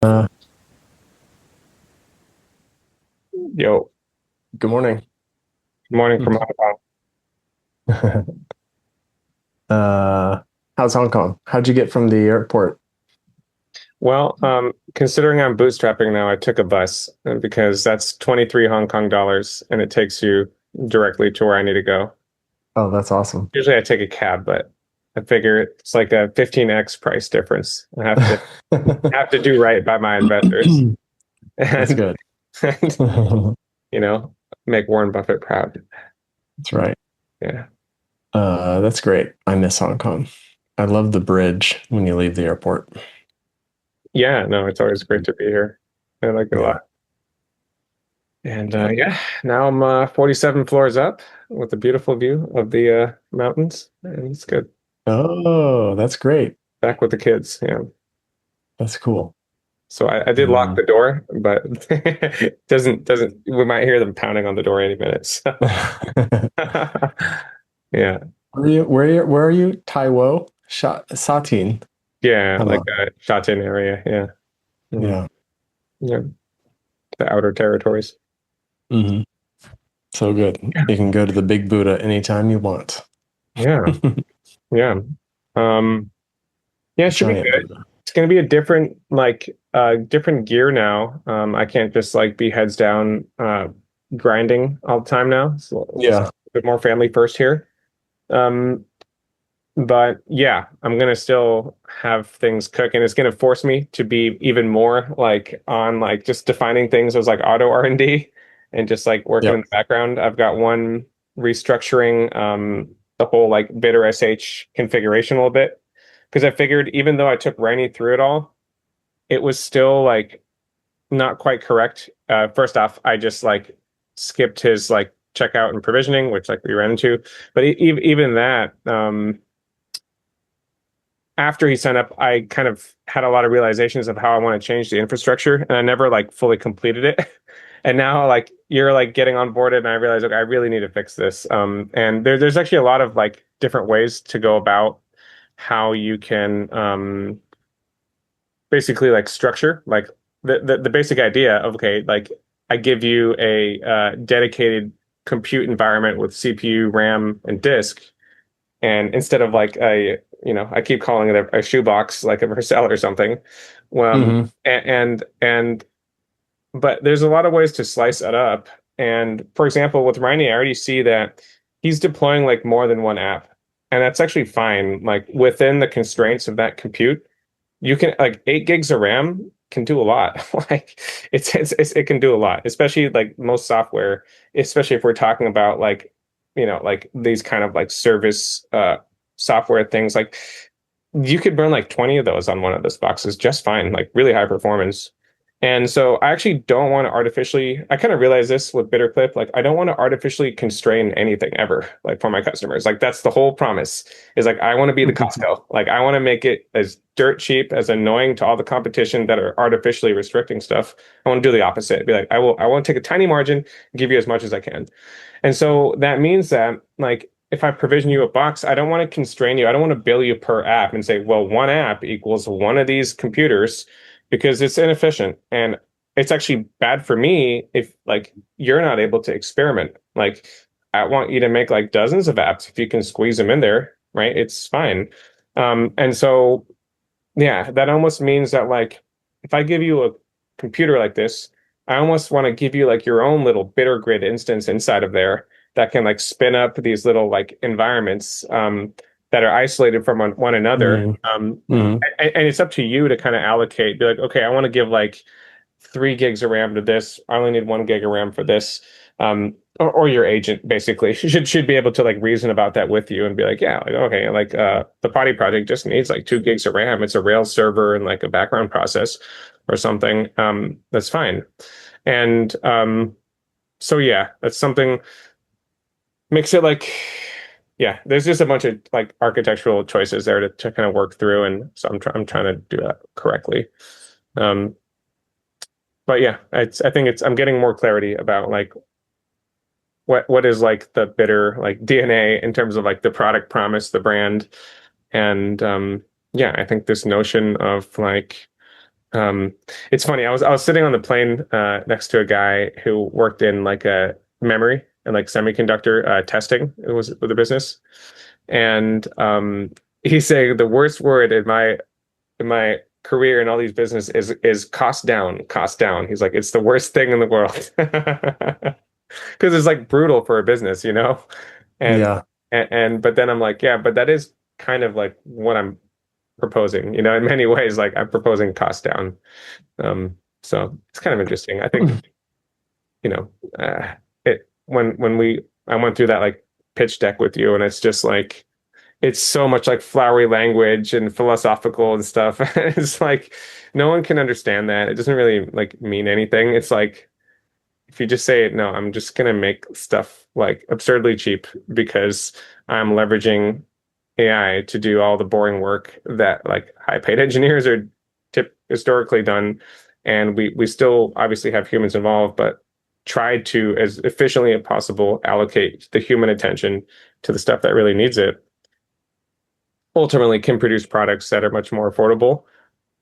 Uh, Yo, Good morning. good morning from Hong Kong. uh, how's Hong Kong? How'd you get from the airport? Well, considering I'm bootstrapping now, I took a bus because that's 23 Hong Kong dollars and it takes you directly to where I need to go. Oh, that's awesome. Usually I take a cab, but I figure it's like a 15x price difference. I have to do right by my investors That's and, good. and That's you know, make Warren Buffett proud. right. Yeah. That's great. I miss Hong Kong. I love the bridge when you leave the airport. Yeah, no, it's always great to be here. I like it a Yeah. lot. And Yeah. yeah, now I'm 47 floors up with a beautiful view of the mountains, and it's good. Oh, that's great. Back with the kids, yeah. That's cool. So I did lock Um, the door, but doesn't we might hear them pounding on the door any minute. So. Yeah, where are you? Taiwo? Satin. yeah, like Hello. Shatin area, yeah. Mhm. Yeah. Yeah, the outer territories. hmm So good. You can go to the Big Buddha anytime you want. Yeah, yeah. Um, yeah, it should be Giant good. Buddha. It's gonna be a different different gear now. I can't just like be heads down grinding all the time now. So it's Yeah. a bit more family first here. Um, but yeah, I'm gonna still have things cook, and it's gonna force me to be even more like on like just defining things as like auto R&D and just like working in Yep. the background. I've got one restructuring the whole like bitter sh configuration a little bit because I figured even though I took Rainy through it all, it was still like not quite correct. First off, I just like skipped his like checkout and provisioning, which like we ran into. But even that, after he signed up, I kind of had a lot of realizations of how I want to change the infrastructure, and I never like fully completed it. And now like you're like getting on board, and I realize, okay, I really need to fix this. And there's actually a lot of like different ways to go about how you can basically like structure like the basic idea of okay, like I give you a dedicated compute environment with CPU, RAM, and disk, and instead of like I keep calling it a shoebox, like a Vercel or something. Well, hmm and but there's a lot of ways to slice it up. And for example, with Rainy, I already see that he's deploying like more than one app, and that's actually fine. Like within the constraints of that compute, you can like 8 gigs of RAM can do a lot. Like it can do a lot, especially like most software, especially if we're talking about like like these kind of like service software things. Like you could burn like 20 of those on one of those boxes just fine, like really high performance. And so I actually don't want to artificially, I kind of realize this with BitterClip, like I don't want to artificially constrain anything ever, like for my customers. Like that's the whole promise is like I want to be the Costco. Like I want to make it as dirt cheap, as annoying to all the competition that are artificially restricting stuff. I want to do the opposite. Be like, I want to take a tiny margin, give you as much as I can. And so that means that like if I provision you a box, I don't want to constrain you. I don't want to bill you per app and say, well, one app equals one of these computers because it's inefficient and it's actually bad for me if like you're not able to experiment. Like I want you to make like dozens of apps if you can squeeze them in there, right? It's fine. And so yeah, that almost means that like if I give you a computer like this, I almost want to give you like your own little bitter grid instance inside of there that can like spin up these little like environments that are isolated from one another. hmm And it's up to you to kind of allocate, be like, okay, I want to give like 3 gigs of RAM to this. I only need 1 gig of RAM for this. Or your agent basically should be able to like reason about that with you and be like, yeah, like, okay, like the potty project just needs like 2 gigs of RAM. It's a Rails server and like a background process or something. That's fine. And so yeah, that's something makes it like yeah, there's just a bunch of like architectural choices there to kind of work through, and so I'm trying to do that correctly. Um, but yeah, I think it's I'm getting more clarity about like what is like the bitter like DNA in terms of like the product promise, the brand, and yeah, I think this notion of like Um, it's funny. I was sitting on the plane next to a guy who worked in like a memory and like semiconductor testing. It was with a business, and he's saying the worst word in my career in all these business is cost down, cost down. He's like, it's the worst thing in the world because it's like brutal for a business, you know? And, Yeah. and but then I'm like, yeah, but that is kind of like what I'm proposing, you know, in many ways, like I'm proposing cost down. So it's kind of interesting. I think, you know, it when I went through that like pitch deck with you, and it's just like it's so much like flowery language and philosophical and stuff. It's like no one can understand that. It doesn't really like mean anything. It's like if you just say, no, I'm just gonna make stuff like absurdly cheap because I'm leveraging AI to do all the boring work that like high paid engineers are historically done. And we still obviously have humans involved, but try to as efficiently as possible allocate the human attention to the stuff that really needs it. Ultimately can produce products that are much more affordable,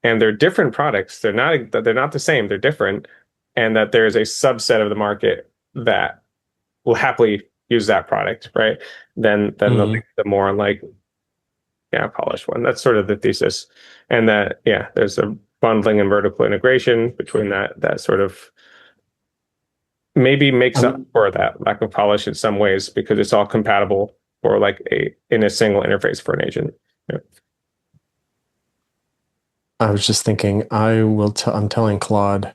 and they're different products. They're not the same, they're different, and that there's a subset of the market that will happily use that product, right? Then Mhm. the more like yeah, polished one. That's sort of the thesis. And that yeah, there's a bundling and vertical integration between that sort of maybe makes up I'm, for that lack of polish in some ways because it's all compatible for like a in a single interface for an agent. Yeah. I was just thinking, I'm telling Claude,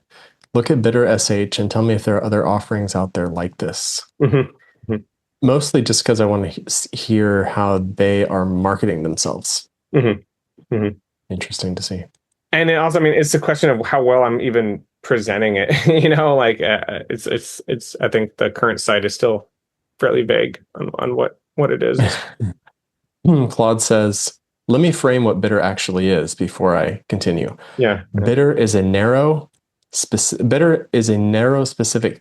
look at Bitter SH and tell me if there are other offerings out there like this. Mhm. Mhm. Mostly just because I want to hear how they are marketing themselves. Mhm. Mhm. Interesting to see. And it also, I mean, it's a question of how well I'm even presenting it. You know, like it's. I think the current site is still fairly vague on what it is. Claude says, let me frame what Bitter actually is before I continue. Yeah. Yeah. Bitter is a narrow specific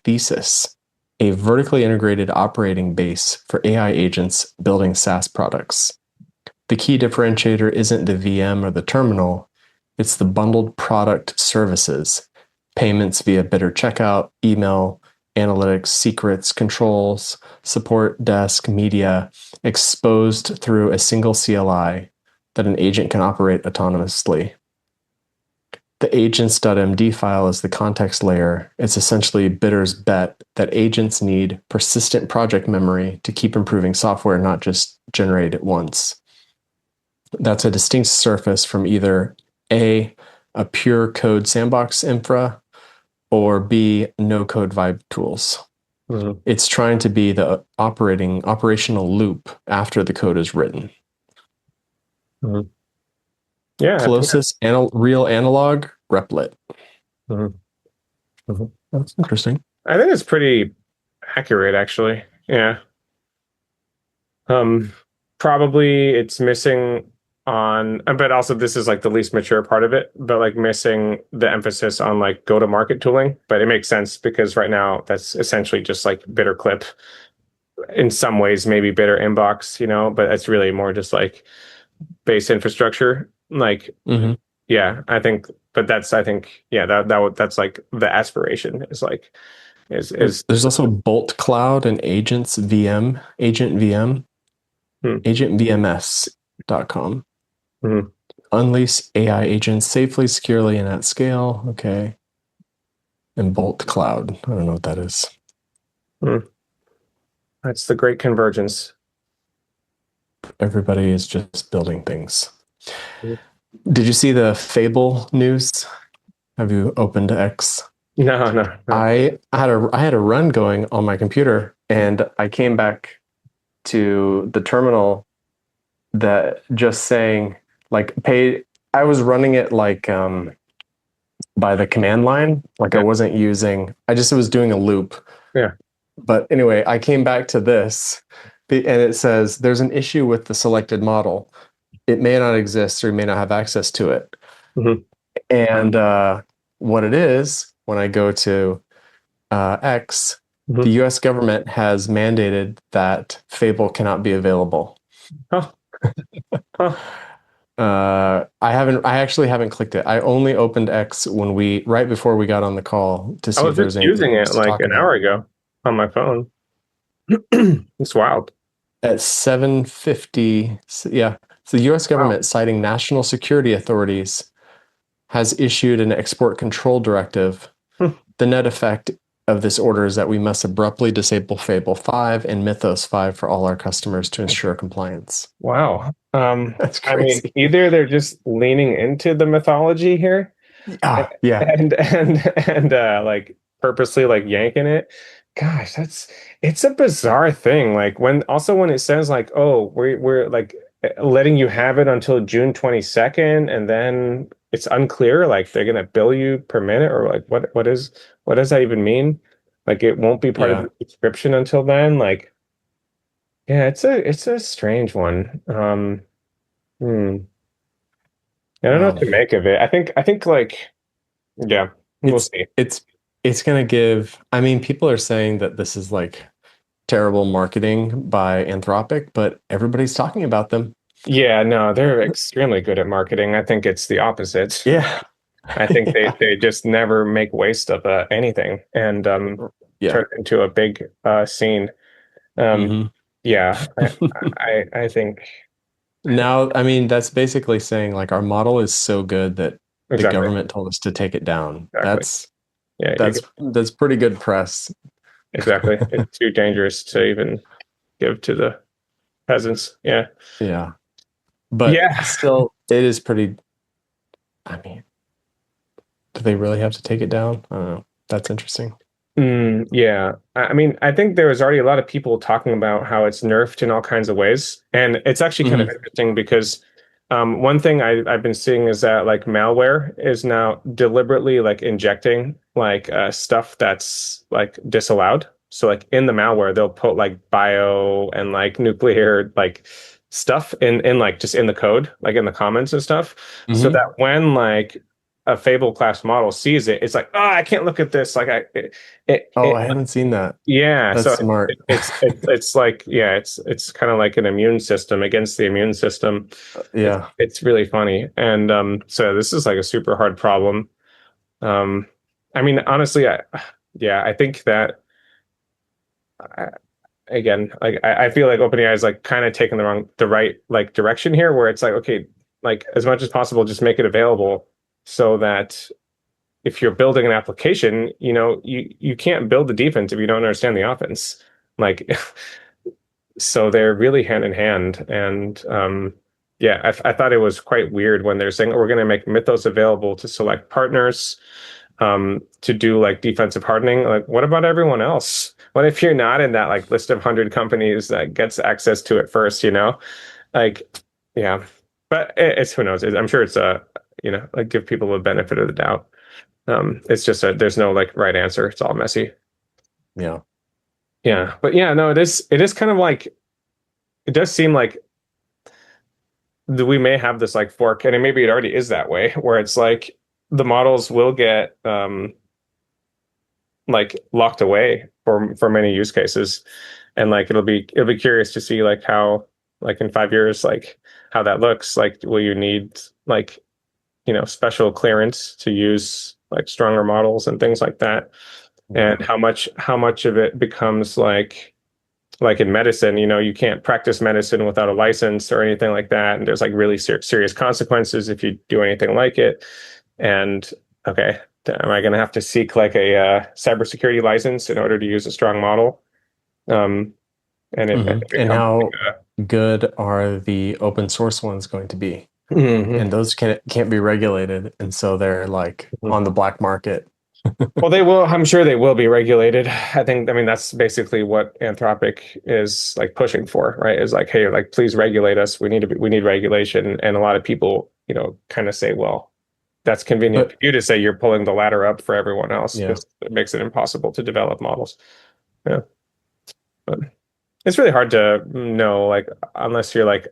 thesis, a vertically integrated operating base for AI agents building SaaS products. The key differentiator isn't the VM or the terminal, it's the bundled product services, payments via Bitter checkout, email, analytics, secrets, controls, support desk, media, exposed through a single CLI that an agent can operate autonomously. The agents.md file is the context layer. It's essentially Bitter's bet that agents need persistent project memory to keep improving software, not just generate it once. That's a distinct surface from either a pure code sandbox infra, or B, no code vibe tools. Mhm. It's trying to be the operational loop after the code is written. Mhm. Yeah. I think Closest real analog, replit. mhm. Mhm. That's interesting. I think it's pretty accurate, actually. Yeah. Um, Probably it's missing on, but also this is like the least mature part of it, but like missing the emphasis on like go-to-market tooling. But it makes sense because right now that's essentially just like BitterClip in some ways, maybe Bitter Inbox, you know, but it's really more just like base infrastructure. Like, Mm-hmm. yeah, I think, but that's I think, yeah, that's like the aspiration is like is There's also Bolt Cloud and Agents VM, Agent VM, hmm, agentvms.com. hmm, Unleash AI agents safely, securely, and at scale. Okay. And Bolt Cloud. I don't know what that is. hmm. That's the great convergence. Everybody is just building things. Did you see the Fable news? Have you opened X? No, no, no. I had a run going on my computer, and I came back to the terminal that just saying like pay. I was running it like by the command line, like I Yeah, wasn't using. I just was doing a loop. yeah. But anyway, I came back to this, and it says there's an issue with the selected model. It may not exist or you may not have access to it. Hmm. And what it is, when I go to X, the Hmm. US government has mandated that Fable cannot be available. Huh, huh. I actually haven't clicked it. I only opened X right before we got on the call to I see was if there just was anything using it to like talk an hour about. ago on my phone. It's wild. At 7:50, yeah. So the US Wow. government, citing national security authorities, has issued an export control directive. The net effect of this order is that we must abruptly disable Fable 5 and Mythos 5 for all our customers to ensure compliance. Wow. That's I mean, crazy. either they're just leaning into the mythology here Yeah, yeah, and like purposely like yanking it. Gosh, it's a bizarre thing. Like when it says like, oh, we're like letting you have it until June 22nd, and then it's unclear, like they're gonna bill you per minute, or like what does that even mean? Like it won't be part of yeah. the subscription until then. Like, yeah, it's a strange one. Hmm. I don't know what Um, to make of it. I think like yeah, we'll it's see. it's it's gonna give. I mean, people are saying that this is like terrible marketing by Anthropic, but everybody's talking about them. Yeah, no, they're extremely good at marketing. I think it's the opposite. Yeah, I think they yeah, they just never make waste of anything and yeah. turn it into a big scene. Um, Hmm. yeah, I think Now, I mean, that's basically saying like our model is so good that the exactly, government told us to take it down. exactly. That's Yeah, that's that's pretty good press. exactly. It's too dangerous to even give to the peasants. Yeah, Yeah. But yeah. still, it is pretty. I mean, do they really have to take it down? I don't know. That's interesting. Yeah. I mean, I think there was already a lot of people talking about how it's nerfed in all kinds of ways. And it's actually kind of Hmm. interesting because one thing I've been seeing is that like malware is now deliberately like injecting like stuff that's like disallowed. So like in the malware, they'll put like bio and like nuclear like stuff in like just in the code, like in the comments and stuff. So that Hmm. when like a Fable class model sees it, it's like, oh, I can't look at this. Like Oh, it I haven't seen that. yeah. That's So smart. it's like yeah, it's kind of like an immune system against the immune system. Yeah. It's really funny, and so this is like a super hard problem. Um, I mean, honestly, I think that I, again, like I feel like OpenAI is like kind of taking the right like direction here, where it's like okay, like as much as possible, just make it available so that if you're building an application, you can't build the defense if you don't understand the offense. Like, so they're really hand in hand. And yeah, I thought it was quite weird when they're saying, oh, we're going to make Mythos available to select partners to do like defensive hardening. Like, what about everyone else? What if you're not in that like list of 100 companies that gets access to it first, Like, yeah, but it's who knows. I'm sure it's like give people a benefit of the doubt. It's just there's no like right answer. It's all messy. Yeah. Yeah. But yeah, no, it is kind of like it does seem like we may have this like fork, and maybe it already is that way, where it's like the models will get like locked away for many use cases. And like it'll be curious to see like how like in 5 years, like how that looks. Like will you need like special clearance to use like stronger models and things like that? Yeah. And how much of it becomes like in medicine, you can't practice medicine without a license or anything like that, and there's like really serious consequences if you do anything like it. And okay, am I going to have to seek like a cybersecurity license in order to use a strong model? um and it And becomes how like good are the open source ones going to be? Mhm. And those can't be regulated, and so they're like on the black market. Well, they will. I'm sure they will be regulated. I mean, that's basically what Anthropic is like pushing for, right? Is like, hey, like, please regulate us. We need regulation. And a lot of people, kind of say, well, that's convenient for But you to say you're pulling the ladder up for everyone else yeah, because it makes it impossible to develop models. Yeah, but it's really hard to know, like, unless you're like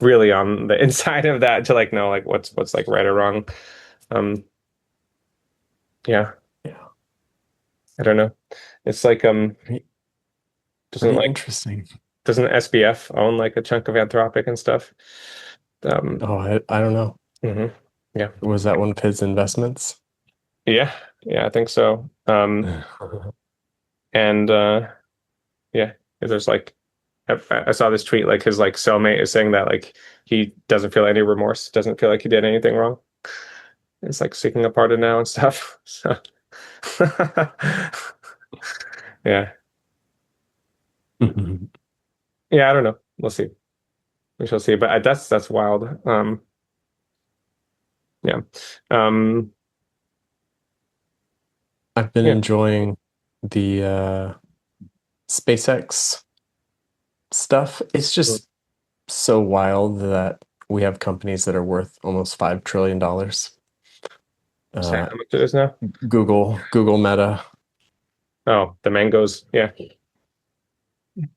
really on the inside of that to like know like what's like right or wrong. Um, yeah, yeah, I don't know. It's like pretty, doesn't pretty like interesting. doesn't SBF own like a chunk of Anthropic and stuff? I don't know. Mhm. Yeah. Was that one of his investments? Yeah. Yeah, I think so. And yeah, there's like I saw this tweet like his like cellmate is saying that like he doesn't feel any remorse, doesn't feel like he did anything wrong. It's like seeking a pardon now and stuff. So yeah. Yeah, I don't know. We'll see. We shall see. But that's wild. Yeah. Um I've been yeah. enjoying the SpaceX stuff. It's just so wild that we have companies that are worth almost $5 trillion. Say Uh, how much it is now? Google Meta, Oh, the mangoes. Yeah.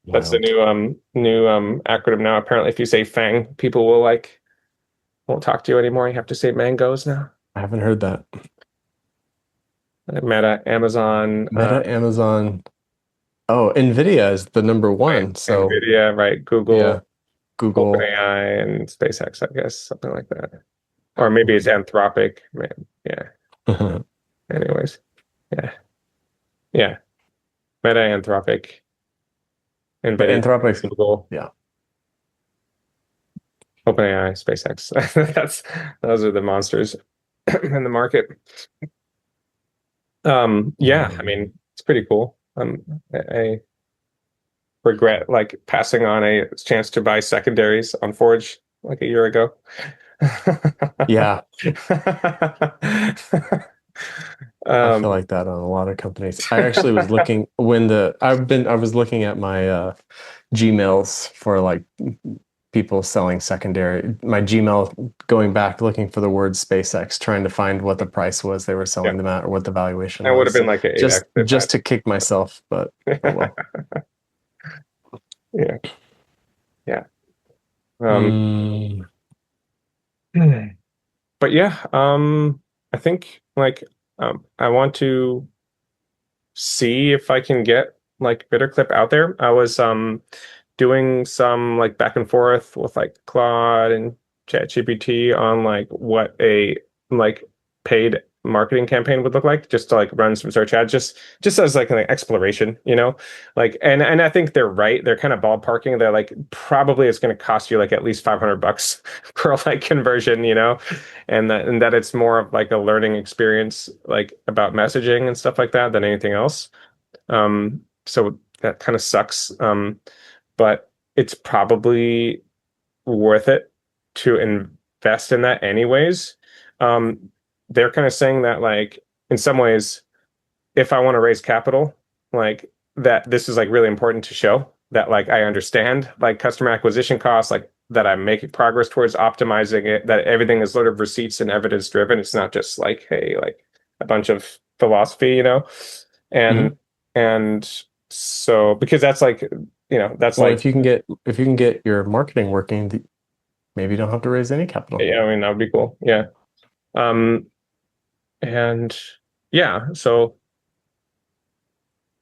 That's the wild. new acronym now. Apparently if you say Fang, people will like won't talk to you anymore. You have to say mangoes now. I haven't heard that. Meta, Amazon, Meta, Amazon. Oh, Nvidia is the number right, one. So Nvidia, right, yeah, Google, Google. OpenAI, and SpaceX, I guess, something like that. Or maybe it's Anthropic. Man, yeah. Anyways, yeah, yeah. Meta, Anthropic, But Nvidia, Anthropic's, Google, yeah. OpenAI, SpaceX. Those are the monsters in the market. Yeah, I mean, it's pretty cool. I regret like passing on a chance to buy secondaries on Forge like a year ago. Yeah, I feel um, like that on a lot of companies. I actually was looking when I was looking at my Gmails for like people selling secondary, my Gmail going back looking for the word SpaceX, trying to find what the price was they were yeah, selling them at or what the valuation that would have was. been like an Just to kick myself, but oh well. yeah, yeah. Um, Mm, but yeah, I think like I want to see if I can get like BitterClip out there. I was doing some like back and forth with like Claude and ChatGPT on like what a like paid marketing campaign would look like, just to like run some search ads, just as like an exploration, you know, like and I think they're right. They're kind of ballparking. They're like probably it's going to cost you like at least $500 per like conversion, you know, and that it's more of like a learning experience, like about messaging and stuff like that than anything else. So that kind of sucks. But it's probably worth it to invest in that anyways. Um, they're kind of saying that like in some ways, if I want to raise capital, like that this is like really important to show that like I understand like customer acquisition costs, like that I'm making progress towards optimizing it, that everything is sort of receipts and evidence driven. It's not just like, hey, like a bunch of philosophy, you know? And mhm. and so because that's like, you know, that's Well, like if you can get your marketing working, maybe you don't have to raise any capital. yeah, I mean that would be cool. Yeah. Um and yeah, so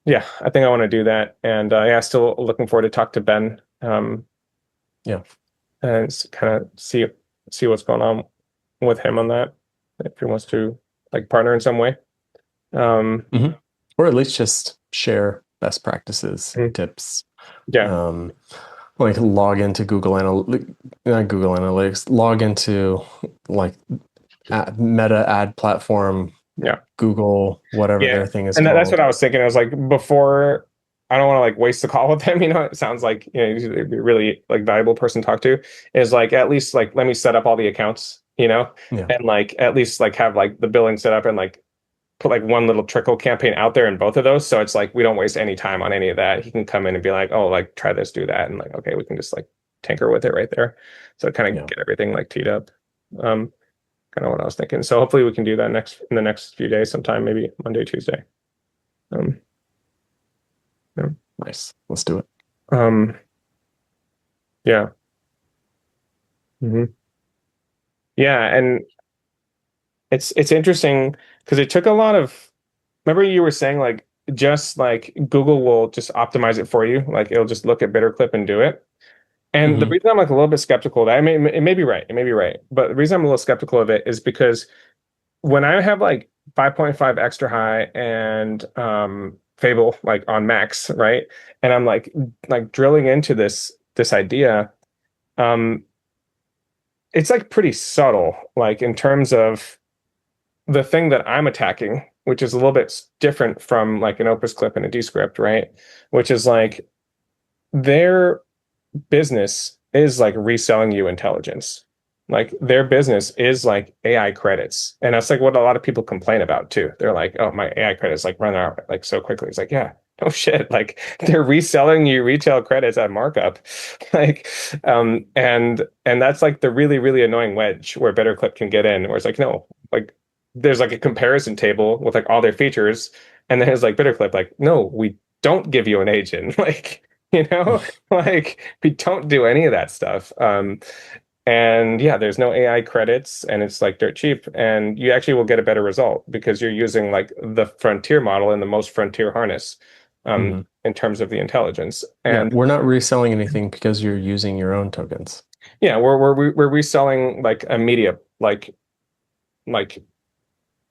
yeah, I think I want to do that. And yeah, still looking forward to talk to Ben. Yeah. And kind of see what's going on with him on that if he wants to like partner in some way. Um, hmm Or at least just share best practices, mm, tips. yeah, Um, like log into not Google Analytics, log into like Meta ad platform, yeah, Google, whatever yeah. their thing is And that's what called. I was thinking. I was like, before I don't want to like waste the call with him. You know, it sounds like you know he's a really like valuable person to talk to. Is like at least like let me set up all the accounts. You know, Yeah. and like at least like have like the billing set up and like put like one little trickle campaign out there in both of those. So it's like we don't waste any time on any of that. He can come in and be like, oh, like try this, do that, and like okay, we can just like tinker with it right there. So kind of Yeah. get everything like teed up. Um, kind of what I was thinking. So hopefully we can do that in the next few days, sometime maybe Monday, Tuesday. Um, yeah. Nice. Let's do it. Um, yeah. Mhm. Yeah, and it's interesting because it took a lot of. Remember you were saying like just like Google will just optimize it for you, like it'll just look at BitterClip and do it. And the Hmm. reason I'm like a little bit skeptical of that, I mean, it may be right, it may be right, but the reason I'm a little skeptical of it is because when I have like 5.5 extra high and Fable like on max, right? And I'm like drilling into this idea, um, it's like pretty subtle, like in terms of the thing that I'm attacking, which is a little bit different from like an Opus Clip and a Descript, right? Which is like their business is like reselling you intelligence. Like their business is like AI credits. And that's like what a lot of people complain about too. They're like, oh, my AI credits like run out like so quickly. It's like, yeah, no shit. Like they're reselling you retail credits at markup. Like, and that's like the really, really annoying wedge where BitterClip can get in, where it's like, no, like there's like a comparison table with like all their features. And then it's like BitterClip, like, no, we don't give you an agent. Like, you know, like we don't do any of that stuff. And yeah, there's no AI credits and it's like dirt cheap. And you actually will get a better result because you're using like the frontier model and the most frontier harness Hmm. in terms of the intelligence. Yeah, And we're not reselling anything because you're using your own tokens. yeah, we're reselling like a media like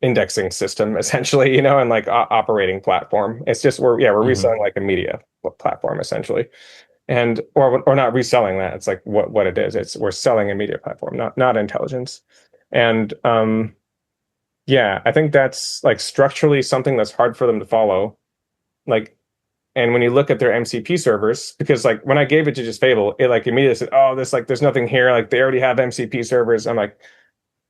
indexing system essentially, you know, and like operating platform. It's just we're Hmm. reselling like a media platform essentially. And or not reselling that. It's like what it is. It's we're selling a media platform, not intelligence. And yeah, I think that's like structurally something that's hard for them to follow. Like, and when you look at their MCP servers, because like when I gave it to just Fable, it like immediately said, "Oh, this like there's nothing here. Like they already have MCP servers." I'm like,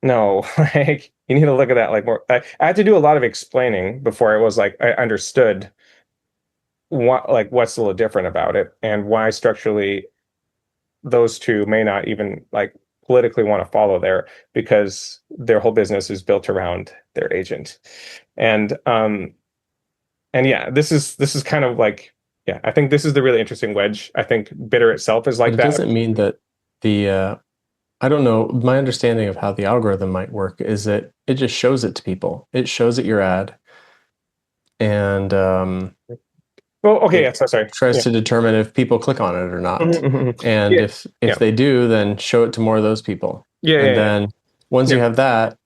no, like you need to look at that like more. I had to do a lot of explaining before it was like I understood what like what's a little different about it and why structurally those two may not even like politically want to follow there because their whole business is built around their agent. And and yeah, this is kind of like yeah, I think this is the really interesting wedge. I think Bitter itself is But like it that. doesn't mean that the I don't know. My understanding of how the algorithm might work is that it just shows it to people. It shows it your ad, and Well, okay, yeah, it so sorry. tries Yeah. to determine if people click on it or not. Mhm, mhm. And Yeah, if yeah. they do, then show it to more of those people. Yeah, yeah, And yeah. then once Yeah. you have that,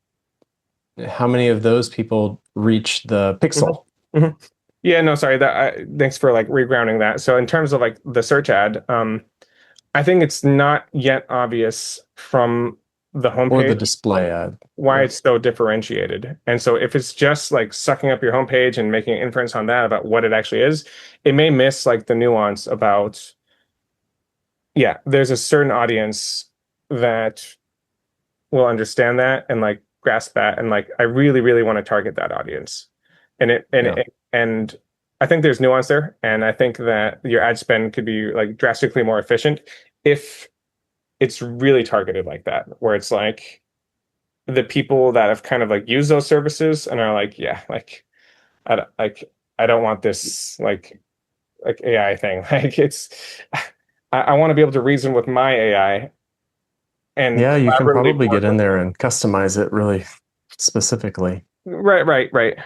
how many of those people reach the Mhm, pixel? mhm. Yeah, no, sorry. Thanks for like regrounding that. So in terms of like the search ad, I think it's not yet obvious from the Or the homepage display ad. why Yeah. it's so differentiated. And so if it's just like sucking up your homepage and making an inference on that about what it actually is, it may miss like the nuance about, yeah, there's a certain audience that will understand that and like grasp that. And like, I really, really want to target that audience. Yeah. And I think there's nuance there. And I think that your ad spend could be like drastically more efficient if it's really targeted like that, where it's like, the people that have kind of like used those services and are like, yeah, like I don't want this like AI thing. Like it's I want to be able to reason with my AI and Yeah, you can collaboratively probably work get in with there it. and customize it really specifically. Right.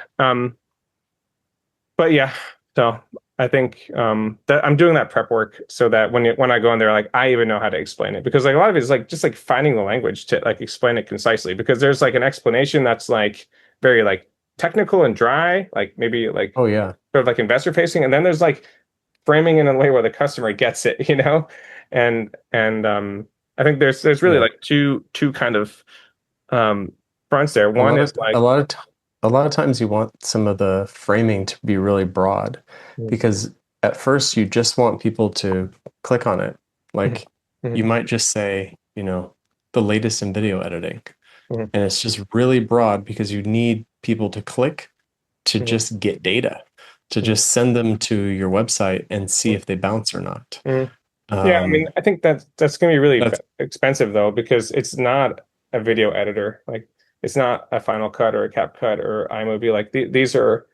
But yeah, so I think that I'm doing that prep work so that when I go in there, like I even know how to explain it because like a lot of it is like just like finding the language to like explain it concisely because there's like an explanation that's like very like technical and dry, like maybe like Oh yeah. sort of like investor facing, and then there's like framing in a way where the customer gets it, you know, and I think there's really Yeah. like two kind of um fronts there. A One lot is of a like lot of t- a lot of times you want some of the framing to be really broad mhm, because at first you just want people to click on it. mhm, Like mhm, you might just say, the latest in video editing. mhm, And it's just really broad because you need people to click to mhm, just get data, to mhm, just send them to your website and see mhm, if they bounce or not. mhm. Yeah, I mean, Um, I think that's going to be really that's expensive though because it's not a video editor. Like it's not a Final Cut or a CapCut or iMovie. Like these are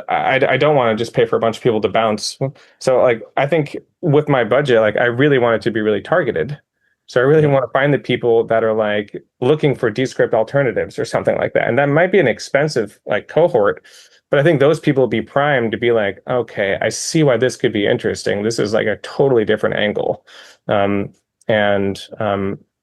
I don't want to just pay for a bunch of people to bounce. So like I think with my budget, like I really want it to be really targeted. So I really Yeah. want to find the people that are like looking for Descript alternatives or something like that. And that might be an expensive like cohort, but I think those people will be primed to be like, okay, I see why this could be interesting. This is like a totally different angle. And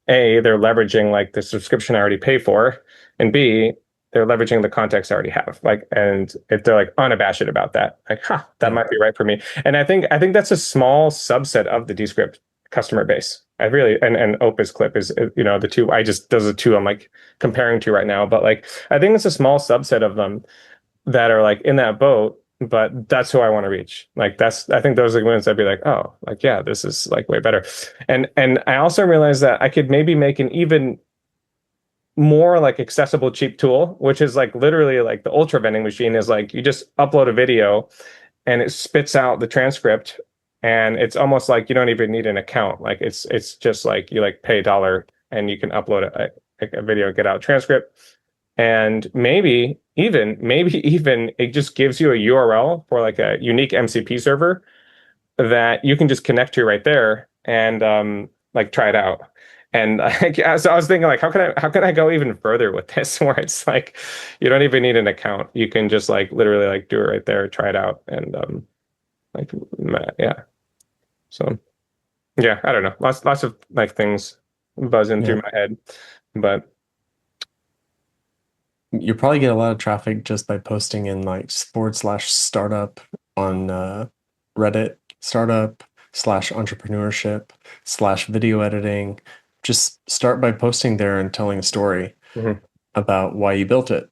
A, they're leveraging like the subscription I already pay for, and B, they're leveraging the context I already have. Like, and if they're like unabashed about that, like, that Yeah. might be right for me. And I think that's a small subset of the Descript customer base. I really and Opus Clip is the two. I just those are the two I'm like comparing to right now. But like I think it's a small subset of them that are like in that boat. But that's who I want to reach. Like I think those are the ones I'd be like, oh, like yeah, this is like way better. And I also realized that I could maybe make an even more like accessible cheap tool, which is like literally like the ultra vending machine is like you just upload a video and it spits out the transcript, and it's almost like you don't even need an account. Like it's just like you like pay $1 and you can upload a video, get out a transcript, and maybe even it just gives you a URL for like a unique MCP server that you can just connect to right there and like try it out. And so I was thinking like how can I go even further with this where it's like you don't even need an account. You can just like literally like do it right there, try it out, and like yeah. So yeah, I don't know. Lots of like things buzzing Yeah. through my head. But You probably get a lot of traffic just by posting in like /startup on Reddit, startup/entrepreneurship/video editing. Just start by posting there and telling a story mhm, about why you built it.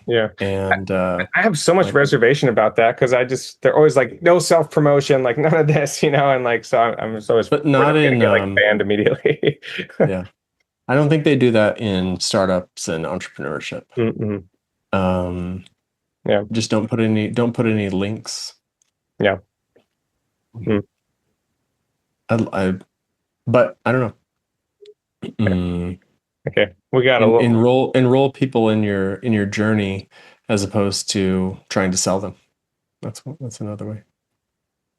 yeah. And I have so much like, reservation about that because they're always like no self-promotion, like none of this, and like so I'm so always but afraid not I'm gonna in get like banned immediately. yeah. I don't think they do that in startups and entrepreneurship. Mhm. Um, Yeah, just don't put any links. yeah. Mm. But I don't know. Mm, Okay, we got a little. enroll people in your journey as opposed to trying to sell them. That's another way.